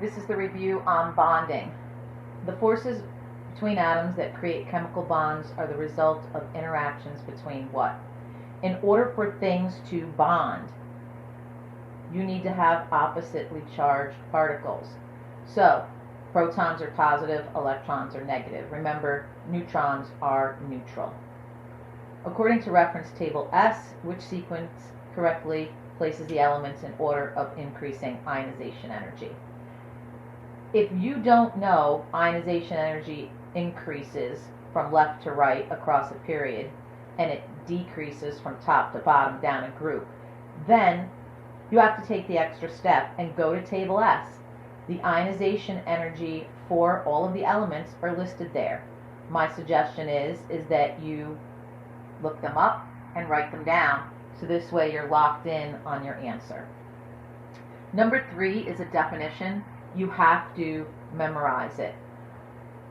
This is the review on bonding. The forces between atoms that create chemical bonds are the result of interactions between what? In order for things to bond, you need to have oppositely charged particles. So, protons are positive, electrons are negative. Remember, neutrons are neutral. According to reference table S, which sequence correctly places the elements in order of increasing ionization energy? If you don't know ionization energy increases from left to right across a period, and it decreases from top to bottom down a group, then you have to take the extra step and go to table S. The ionization energy for all of the elements are listed there. My suggestion is that you look them up and write them down, so this way you're locked in on your answer. Number 3 is a definition. You have to memorize it.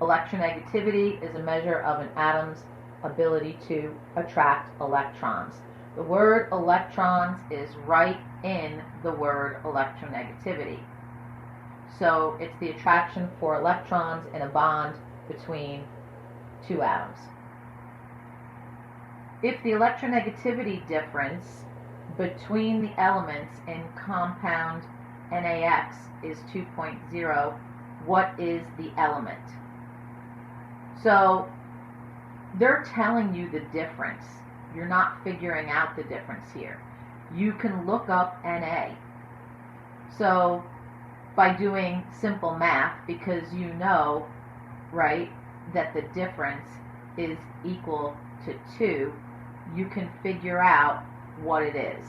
Electronegativity is a measure of an atom's ability to attract electrons. The word electrons is right in the word electronegativity. So it's the attraction for electrons in a bond between two atoms. If the electronegativity difference between the elements in compound NaX is 2.0, what is the element? So they're telling you the difference. You're not figuring out the difference here. You can look up Na. So by doing simple math, because you know, right, that the difference is equal to 2, you can figure out what it is.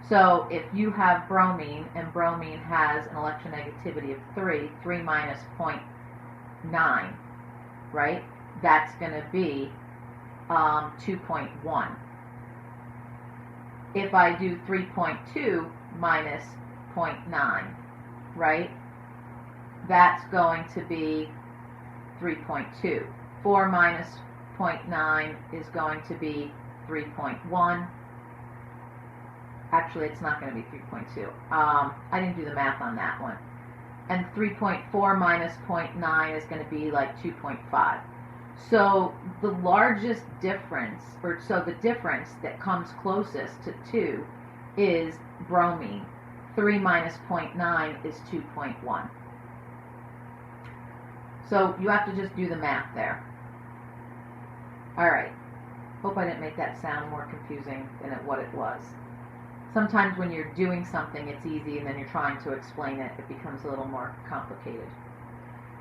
So if you have bromine, and bromine has an electronegativity of 3 minus 0.9, right? That's going to be 2.1. If I do 3.2 minus 0.9, right? That's going to be 3.2. 4 minus 0.9 is going to be 3.1. Actually, it's not going to be 3.2. I didn't do the math on that one. And 3.4 minus 0.9 is going to be like 2.5. So the largest difference, the difference that comes closest to 2 is bromine. 3 minus 0.9 is 2.1. So you have to just do the math there. All right. Hope I didn't make that sound more confusing than what it was. Sometimes when you're doing something, it's easy, and then you're trying to explain it, it becomes a little more complicated.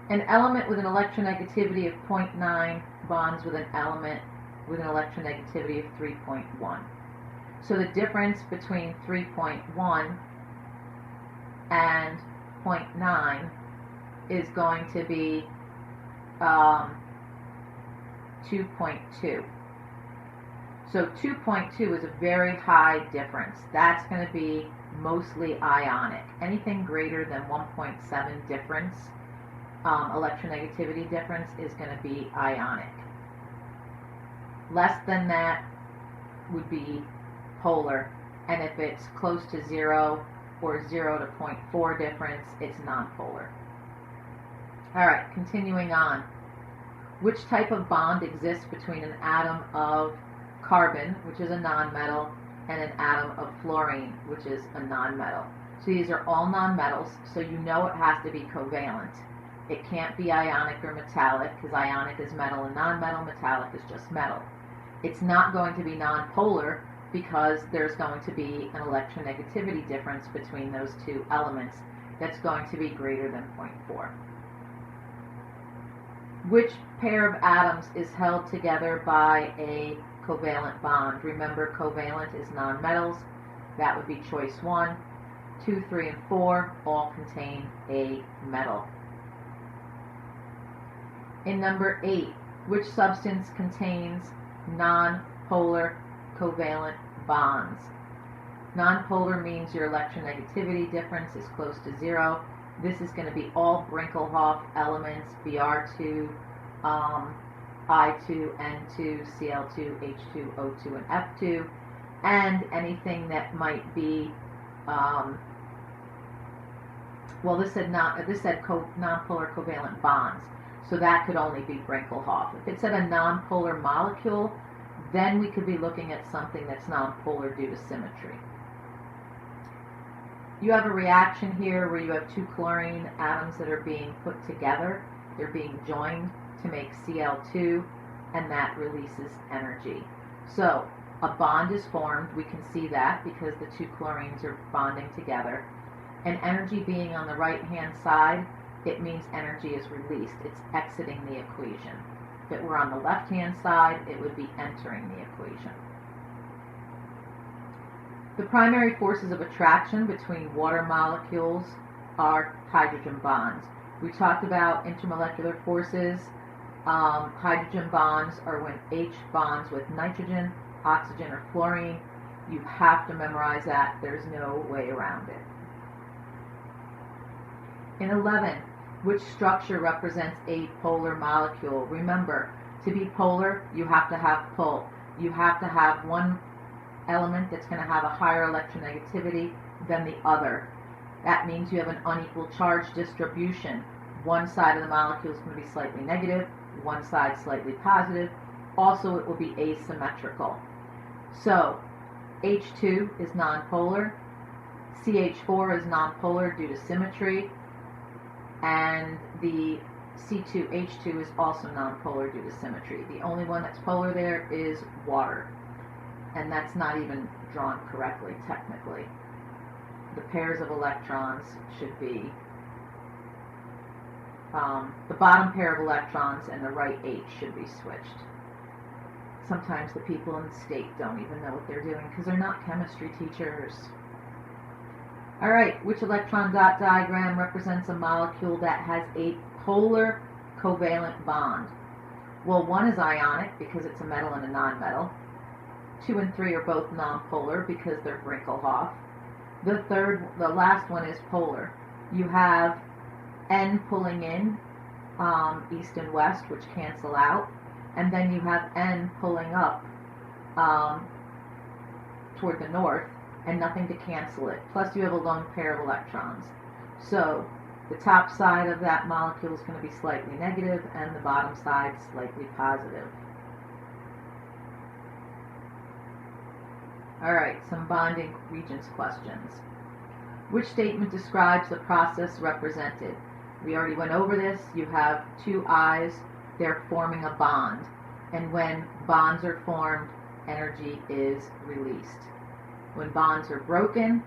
An element with an electronegativity of 0.9 bonds with an element with an electronegativity of 3.1. So the difference between 3.1 and 0.9 is going to be 2.2. So 2.2 is a very high difference. That's going to be mostly ionic. Anything greater than 1.7 difference, electronegativity difference, is going to be ionic. Less than that would be polar, and if it's close to 0 or 0 to 0.4 difference, it's nonpolar. All right, continuing on. Which type of bond exists between an atom of carbon, which is a nonmetal, and an atom of fluorine, which is a nonmetal? So these are all nonmetals, so you know it has to be covalent. It can't be ionic or metallic, because ionic is metal and nonmetal, metallic is just metal. It's not going to be nonpolar, because there's going to be an electronegativity difference between those two elements that's going to be greater than 0.4. Which pair of atoms is held together by a covalent bond? Remember, covalent is nonmetals. That would be choice 1. 2, 3, and 4 all contain a metal. In number 8, which substance contains nonpolar covalent bonds? Nonpolar means your electronegativity difference is close to 0. This is going to be all Brinkelhoff elements, Br2, I2, N2, Cl2, H2, O2, and F2, and anything that might be well, this said nonpolar covalent bonds, so that could only be Brinkelhoff. If it said a nonpolar molecule, then we could be looking at something that's nonpolar due to symmetry. You have a reaction here where you have two chlorine atoms that are being put together. They're being joined to make Cl2, and that releases energy. So a bond is formed. We can see that because the two chlorines are bonding together. And energy being on the right-hand side, it means energy is released. It's exiting the equation. If it were on the left-hand side, it would be entering the equation. The primary forces of attraction between water molecules are hydrogen bonds. We talked about intermolecular forces. Hydrogen bonds are when H bonds with nitrogen, oxygen, or fluorine. You have to memorize that. There's no way around it. In 11, which structure represents a polar molecule? Remember, to be polar, you have to have pull. You have to have one element that's going to have a higher electronegativity than the other. That means you have an unequal charge distribution. One side of the molecule is going to be slightly negative, one side slightly positive. Also, it will be asymmetrical. So, H2 is nonpolar, CH4 is nonpolar due to symmetry, and the C2H2 is also nonpolar due to symmetry. The only one that's polar there is water, and that's not even drawn correctly technically. The pairs of electrons should be the bottom pair of electrons and the right H should be switched. Sometimes the people in the state don't even know what they're doing because they're not chemistry teachers. Alright, which electron dot diagram represents a molecule that has a polar covalent bond? Well, 1 is ionic because it's a metal and a nonmetal. 2 and 3 are both nonpolar because they're Brinkelhoff. The last one is polar. You have N pulling in east and west, which cancel out, and then you have N pulling up toward the north, and nothing to cancel it. Plus you have a lone pair of electrons. So the top side of that molecule is going to be slightly negative, and the bottom side slightly positive. Alright, some bonding regions questions. Which statement describes the process represented? We already went over this. You have two I's. They're forming a bond. And when bonds are formed, energy is released. When bonds are broken,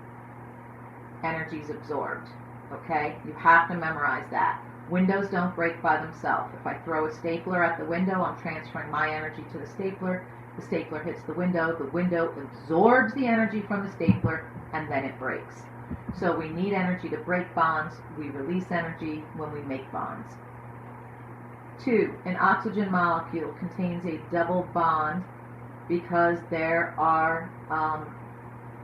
energy is absorbed. Okay? You have to memorize that. Windows don't break by themselves. If I throw a stapler at the window, I'm transferring my energy to the stapler. The stapler hits the window absorbs the energy from the stapler, and then it breaks. So we need energy to break bonds. We release energy when we make bonds. 2. An oxygen molecule contains a double bond because there are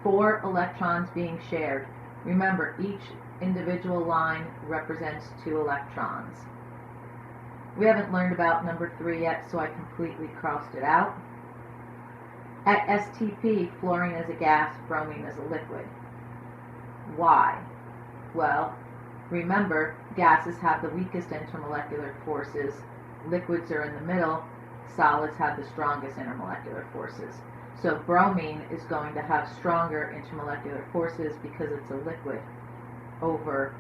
4 electrons being shared. Remember, each individual line represents 2 electrons. We haven't learned about number 3 yet, so I completely crossed it out. At STP, fluorine is a gas, bromine is a liquid. Why? Well, remember, gases have the weakest intermolecular forces, liquids are in the middle, solids have the strongest intermolecular forces. So bromine is going to have stronger intermolecular forces because it's a liquid over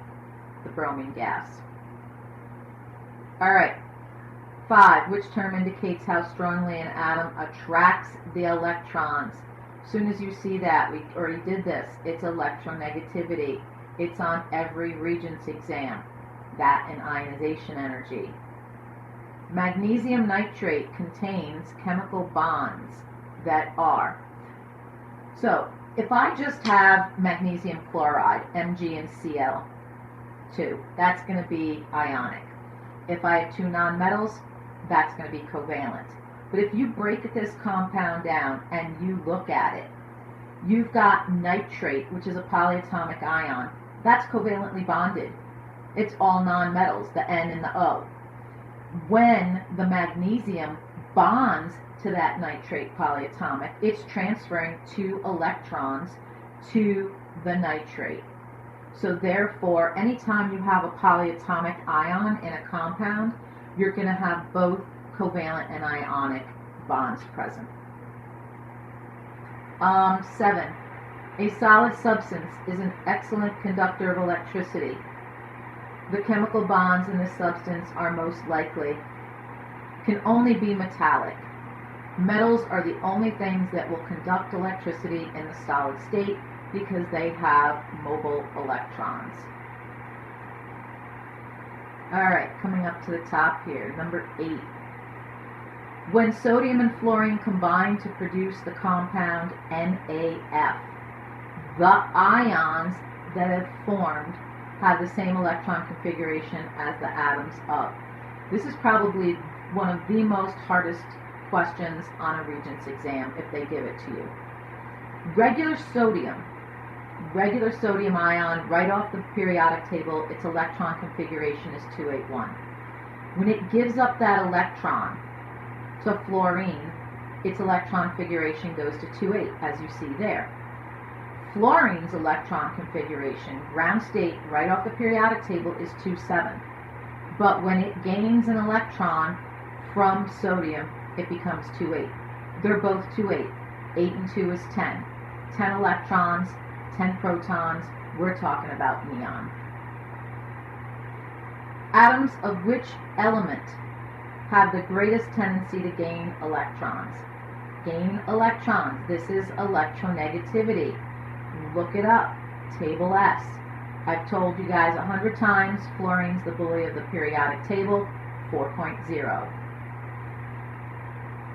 the bromine gas. Alright, 5. Which term indicates how strongly an atom attracts the electrons? As soon as you see that, we already did this. It's electronegativity. It's on every Regents exam. That and ionization energy. Magnesium nitrate contains chemical bonds that are. So, if I just have magnesium chloride, Mg and Cl2, that's going to be ionic. If I have 2 nonmetals, that's going to be covalent. But if you break this compound down and you look at it, you've got nitrate, which is a polyatomic ion. That's covalently bonded. It's all nonmetals, the N and the O. When the magnesium bonds to that nitrate polyatomic, it's transferring 2 electrons to the nitrate. So therefore, anytime you have a polyatomic ion in a compound, you're going to have both covalent and ionic bonds present. 7. A solid substance is an excellent conductor of electricity. The chemical bonds in this substance are most likely can only be metallic. Metals are the only things that will conduct electricity in the solid state because they have mobile electrons. Alright, coming up to the top here, number 8. When sodium and fluorine combine to produce the compound NaF, the ions that have formed have the same electron configuration as the atoms of. This is probably one of the most hardest questions on a Regents exam if they give it to you. Regular sodium ion, right off the periodic table, its electron configuration is 281. When it gives up that electron to fluorine, its electron configuration goes to 28, as you see there. Fluorine's electron configuration, ground state, right off the periodic table, is 27. But when it gains an electron from sodium, it becomes 28. They're both 28. 8 and 2 is 10. 10 electrons, 10 protons, we're talking about neon. Atoms of which element have the greatest tendency to gain electrons? Gain electrons. This is electronegativity. Look it up. Table S. I've told you guys 100 times, fluorine's the bully of the periodic table, 4.0.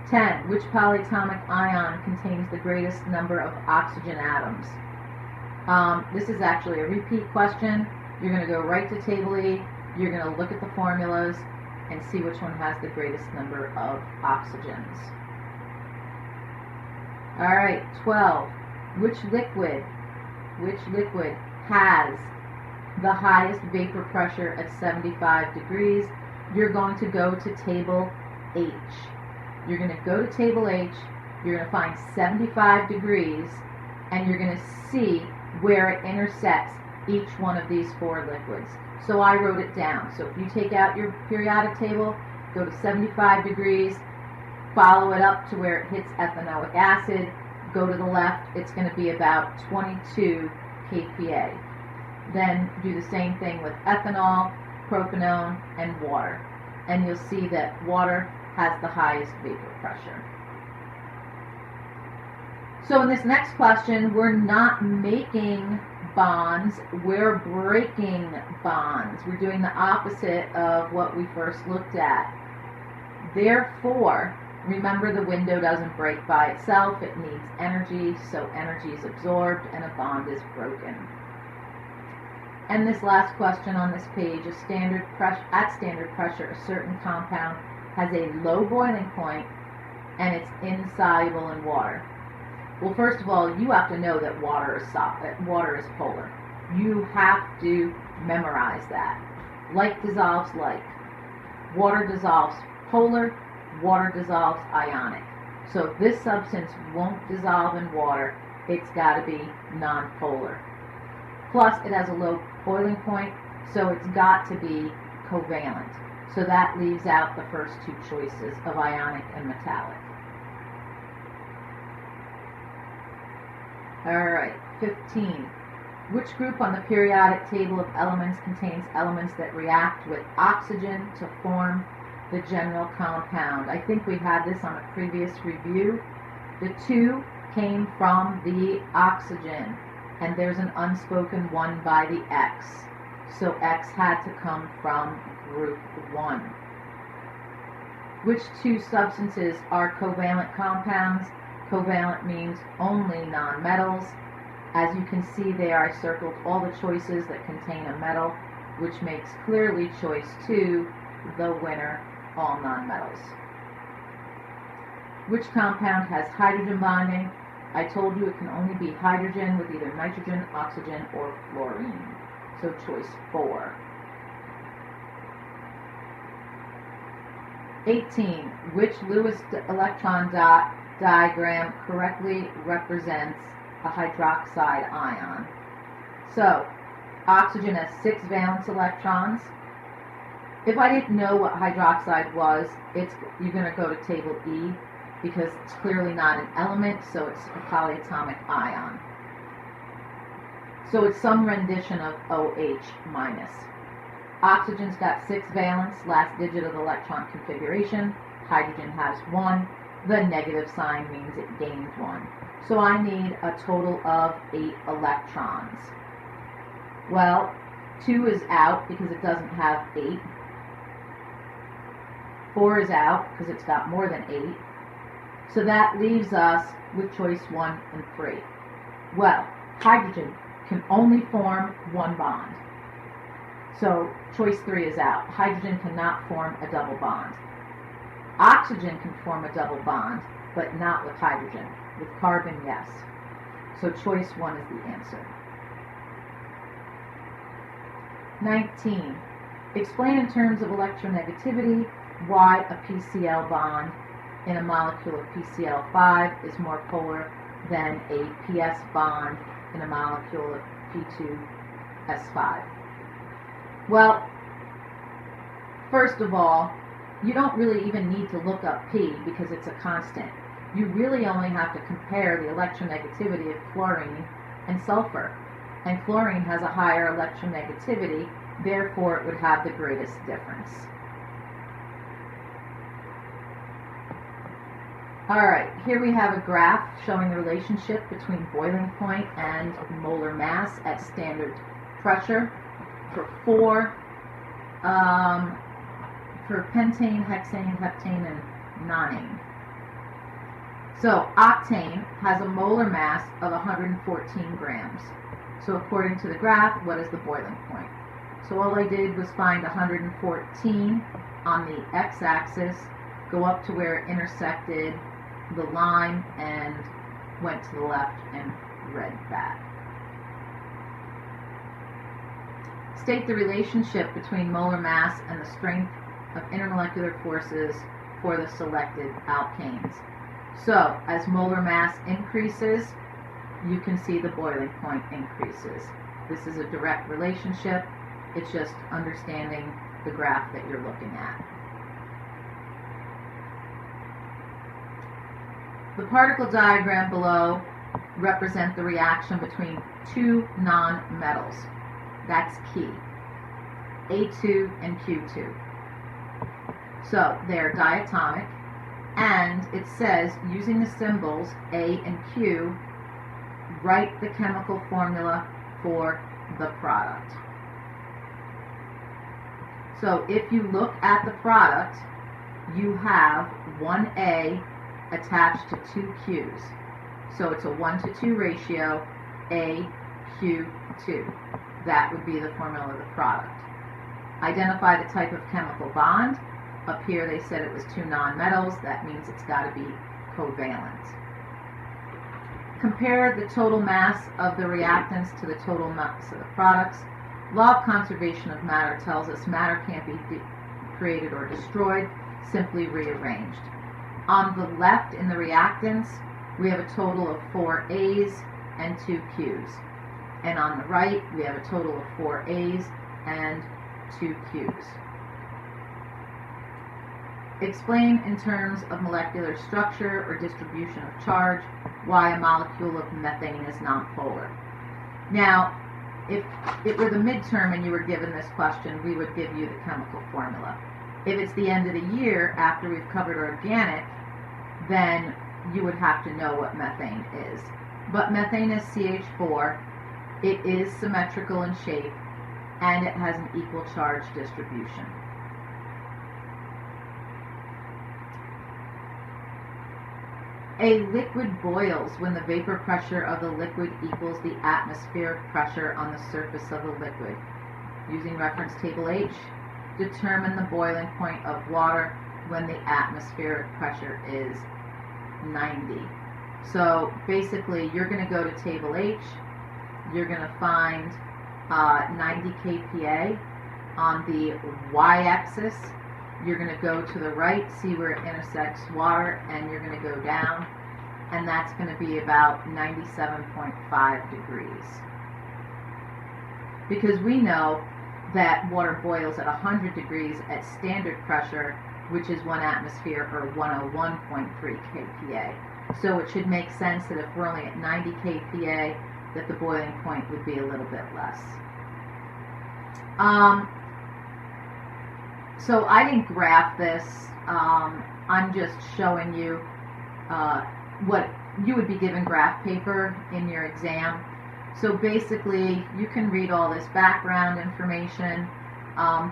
10. Which polyatomic ion contains the greatest number of oxygen atoms? This is actually a repeat question. You're going to go right to table E. You're going to look at the formulas and see which one has the greatest number of oxygens. Alright, 12. Which liquid has the highest vapor pressure at 75 degrees? You're going to go to table H. You're going to go to table H, you're going to find 75 degrees, and you're going to see where it intersects each one of these 4 liquids. So I wrote it down. So if you take out your periodic table, go to 75 degrees, follow it up to where it hits ethanoic acid, go to the left, it's going to be about 22 kPa. Then do the same thing with ethanol, propanone, and water. And you'll see that water has the highest vapor pressure. So in this next question, we're not making bonds, we're breaking bonds. We're doing the opposite of what we first looked at. Therefore, remember the window doesn't break by itself, it needs energy, so energy is absorbed and a bond is broken. And this last question on this page, at standard pressure, a certain compound has a low boiling point and it's insoluble in water. Well, first of all, you have to know that water is polar. You have to memorize that. Like dissolves like. Water dissolves polar, water dissolves ionic. So if this substance won't dissolve in water, it's got to be nonpolar. Plus, it has a low boiling point, so it's got to be covalent. So that leaves out the first 2 choices of ionic and metallic. Alright, 15. Which group on the periodic table of elements contains elements that react with oxygen to form the general compound? I think we had this on a previous review. The 2 came from the oxygen, and there's an unspoken 1 by the X. So X had to come from group 1. Which 2 substances are covalent compounds? Covalent means only nonmetals. As you can see there, I circled all the choices that contain a metal, which makes clearly choice 2 the winner, all nonmetals. Which compound has hydrogen bonding? I told you it can only be hydrogen with either nitrogen, oxygen, or fluorine. So choice 4. 18. Which Lewis electron diagram correctly represents a hydroxide ion? So, Oxygen has 6 valence electrons. If I didn't know what hydroxide was, you're going to go to table E because it's clearly not an element, so it's a polyatomic ion. So it's some rendition of OH minus. Oxygen's got 6 valence, last digit of the electron configuration. Hydrogen has 1. The negative sign means it gained 1. So I need a total of 8 electrons. Well, 2 is out because it doesn't have 8. 4 is out because it's got more than 8. So that leaves us with choice 1 and 3. Well, hydrogen can only form one bond. So choice 3 is out. Hydrogen cannot form a double bond. Oxygen can form a double bond, but not with hydrogen. With carbon, yes. So choice 1 is the answer. 19. Explain in terms of electronegativity why a PCl bond in a molecule of PCl5 is more polar than a PS bond in a molecule of P2S5. Well, first of all, you don't really even need to look up P because it's a constant. You really only have to compare the electronegativity of chlorine and sulfur. And chlorine has a higher electronegativity, therefore it would have the greatest difference. Alright, here we have a graph showing the relationship between boiling point and molar mass at standard pressure for pentane, hexane, heptane, and nonane. So octane has a molar mass of 114 grams. So according to the graph, what is the boiling point? So all I did was find 114 on the x-axis, go up to where it intersected the line, and went to the left and read that. State the relationship between molar mass and the strength of intermolecular forces for the selected alkanes. So, as molar mass increases, you can see the boiling point increases. This is a direct relationship. It's just understanding the graph that you're looking at. The particle diagram below represent the reaction between two non-metals. That's key. A2 and Q2. So they're diatomic, and it says, using the symbols A and Q, write the chemical formula for the product. So if you look at the product, you have one A attached to two Q's. So it's a 1-to-2 ratio, A, Q, 2. That would be the formula of the product. Identify the type of chemical bond. Up here they said it was two nonmetals. That means it's got to be covalent. Compare the total mass of the reactants to the total mass of the products. Law of conservation of matter tells us matter can't be created or destroyed, simply rearranged. On the left in the reactants, we have a total of 4 A's and 2 Q's. And on the right, we have a total of 4 A's and 2 Q's. Explain in terms of molecular structure or distribution of charge why a molecule of methane is nonpolar. Now, if it were the midterm and you were given this question, we would give you the chemical formula. If it's the end of the year after we've covered organic, then you would have to know what methane is. But methane is CH4, it is symmetrical in shape, and it has an equal charge distribution. A liquid boils when the vapor pressure of the liquid equals the atmospheric pressure on the surface of the liquid. Using reference table H, determine the boiling point of water when the atmospheric pressure is 90. So basically you're going to go to table H, you're going to find 90 kPa on the y-axis. You're going to go to the right, see where it intersects water, and you're going to go down, and that's going to be about 97.5 degrees. because we know that water boils at 100 degrees at standard pressure, which is 1 atmosphere or 101.3 kPa. So it should make sense that if we're only at 90 kPa, that the boiling point would be a little bit less. So I didn't graph this. I'm just showing you what you would be given graph paper in your exam. So basically, you can read all this background information.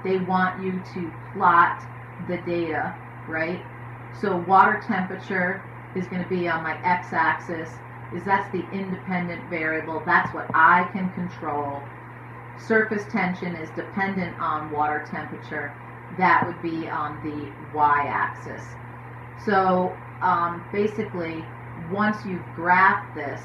They want you to plot the data, right? So water temperature is going to be on my x-axis, that's the independent variable. That's what I can control. Surface tension is dependent on water temperature. That would be on the y-axis. So basically, once you've graphed this,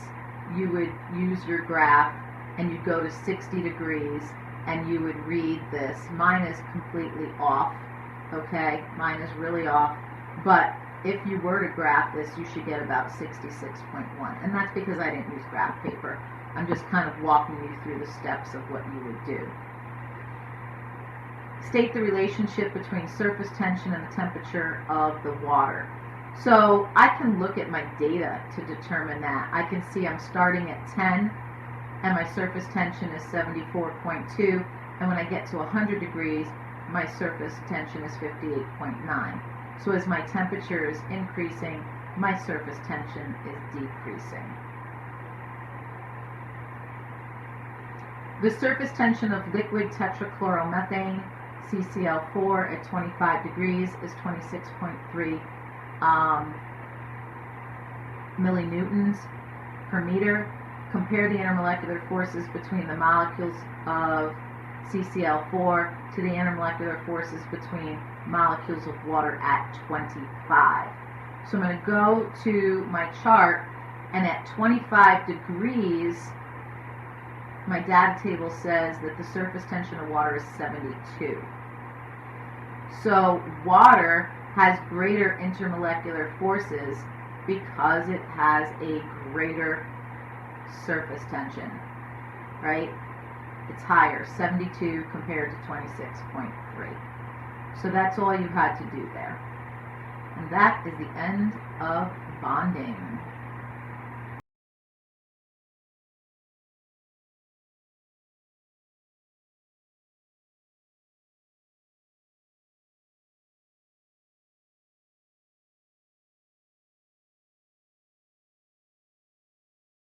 you would use your graph and you'd go to 60 degrees and you would read this. Mine is completely off, okay? Mine is really off. But if you were to graph this, you should get about 66.1. And that's because I didn't use graph paper. I'm just kind of walking you through the steps of what you would do. State the relationship between surface tension and the temperature of the water. So I can look at my data to determine that. I can see I'm starting at 10 and my surface tension is 74.2, and when I get to 100 degrees, my surface tension is 58.9. So as my temperature is increasing, my surface tension is decreasing. The surface tension of liquid tetrachloromethane, CCl4, at 25 degrees is 26.3 millinewtons per meter. Compare the intermolecular forces between the molecules of CCl4 to the intermolecular forces between molecules of water at 25. So I'm going to go to my chart, and at 25 degrees, my data table says that the surface tension of water is 72. So water has greater intermolecular forces because it has a greater surface tension, right? It's higher, 72 compared to 26.3. So that's all you had to do there. And that is the end of bonding.